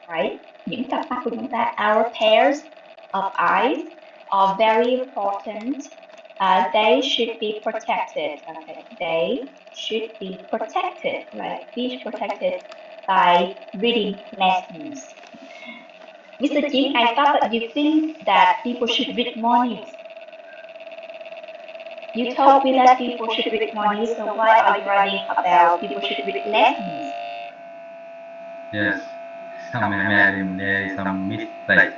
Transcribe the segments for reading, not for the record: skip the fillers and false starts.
right? Những cặp mắt của chúng ta, our pairs of eyes are very important. They should be protected. Okay, they should be protected, right? Be protected by reading lessons. Mr. Jin, I thought that you think that people should read more news. You told me that people should read more news, so why are you writing about people should read less news? Yes, there is some mistake.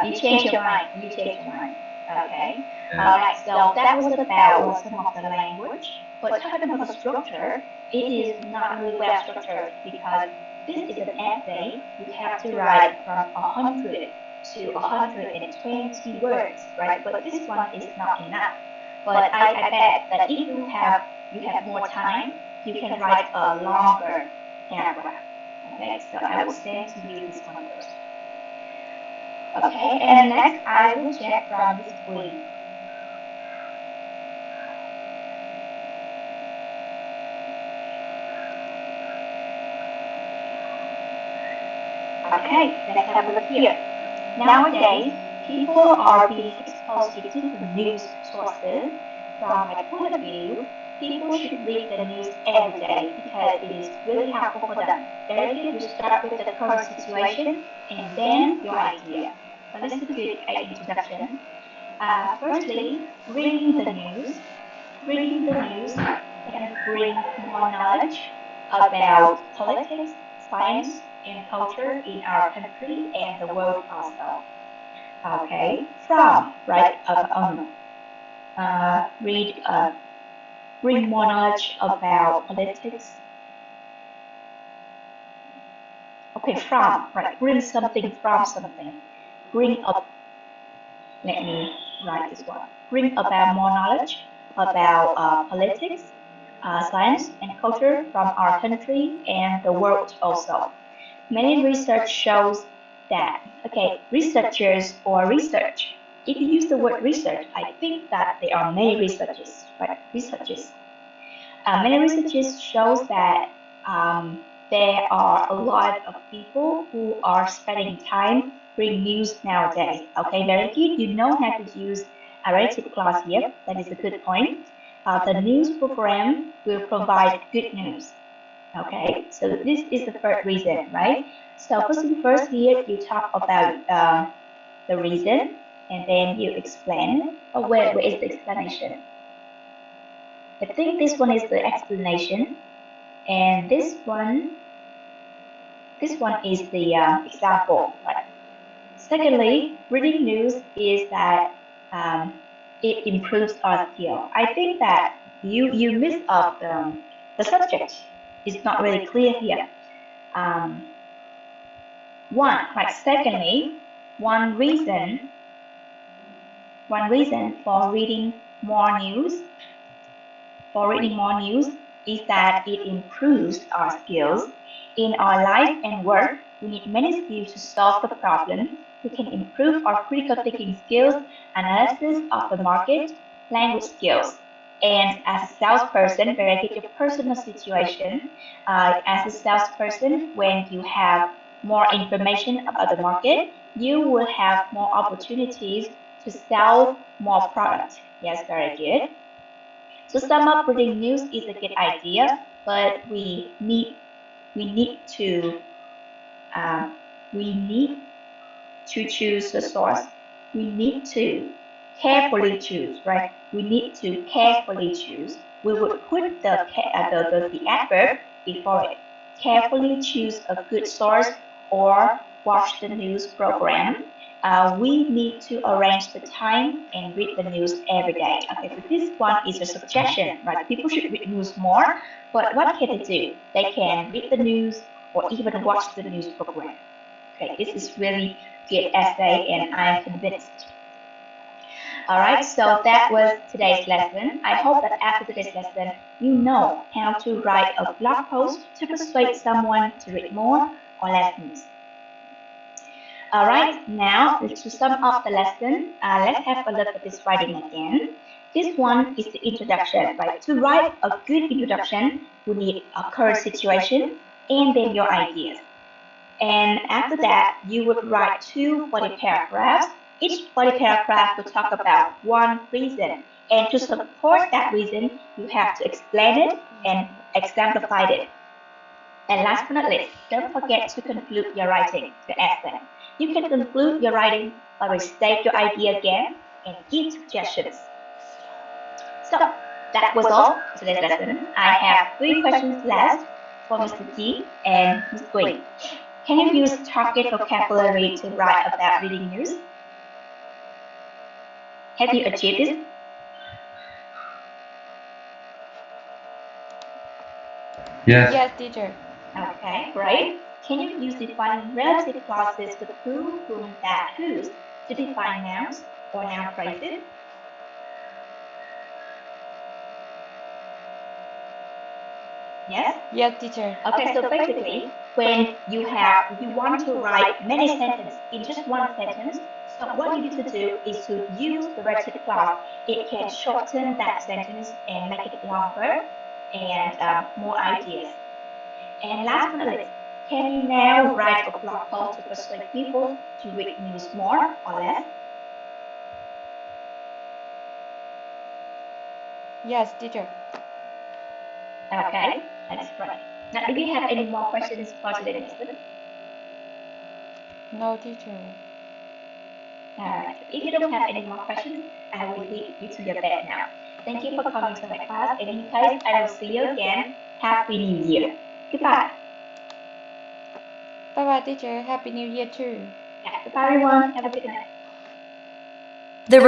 You change your mind. Okay. Alright, so that was about some of the language. But talking about the structure, it is not really well structured because this is an essay. You have to write from 100 to 120 words, right? But this one is not enough. But I bet that if you have more time, you can write a longer paragraph. Okay, so I will send to you this one first. Okay, and next I will check from this screen. Okay, let's have a look here. Nowadays, people are being exposed to different news sources. From my point of view, people should read the news every day because it is really helpful for them. Very good, you start with the current situation and then your idea. So this is a good introduction. Firstly, reading the news. Reading the news can bring more knowledge about politics, science, and culture in our country and the world also. Okay, from, right, bring more knowledge about politics. Okay, from, right, bring something from something. Bring up, let me write this one. Bring about more knowledge about politics, science, and culture from our country and the world also. Many research shows that, okay, researchers or research. If you use the word research, I think that there are many researchers, right? Many researchers shows that there are a lot of people who are spending time reading news nowadays. Okay, very good. You know how to use a relative clause here. That is a good point. The news program will provide good news. Okay, so this is the first reason, right? So first here you talk about the reason and then you explain. Where is the explanation? I think this one is the explanation, and this one is the example. Right? Secondly, reading news is that it improves our skill. I think that you miss up the subject. It's not really clear here. Secondly, one reason for reading more news is that it improves our skills. In our life and work, we need many skills to solve the problem. We can improve our critical thinking skills, analysis of the market, language skills. And as a salesperson, very good your personal situation. As a salesperson, when you have more information about the market, you will have more opportunities to sell more products. Yes, very good. So sum up, reading news is a good idea, but we need to choose the source. We need to carefully choose, right? We need to carefully choose. We would put the adverb before it. Carefully choose a good source or watch the news program. We need to arrange the time and read the news every day. Okay, so this one is a suggestion, right? People should read news more, but what can they do? They can read the news or even watch the news program. Okay, this is really good essay and I'm convinced. Alright, so that was today's lesson. I hope that after today's lesson, you know how to write a blog post to persuade someone to read more or less news. Alright, now to sum up the lesson, let's have a look at this writing again. This one is the introduction, right? To write a good introduction, we need a current situation and then your ideas. And after that, you would write 2 body paragraphs. Each body paragraph will talk about one reason. And to support that reason, you have to explain it and exemplify it. And last but not least, don't forget to conclude your writing, the essay. You can conclude your writing by restate your idea again and give suggestions. So, that was all for today's lesson. I have 3 questions left for Mr. G and Ms. Queen. Can you use target vocabulary to write about reading news? Have you achieved this? Yes. Yes, teacher. Okay, great. Can you use defining relative clauses with who, whom, that, whose to define nouns or noun phrases? Yes? Yes, teacher. Okay, so basically, when you want to write many sentences in just one sentence, so what you need to do is to use the relative clause. It can shorten that sentence and make it longer and more ideas. And last but not least, can you now write a blog post to persuade people to read news more or less? Yes, teacher. Okay, that's right. Now, do you have any more questions for today's lesson? No, teacher. Alright, if you don't have any more questions, I will leave you to your bed now. Thank you for coming to my class. In any case, I will see you again. Happy New Year. Goodbye. Bye-bye, teacher. Happy New Year too. Yeah, goodbye everyone. Have a good night. The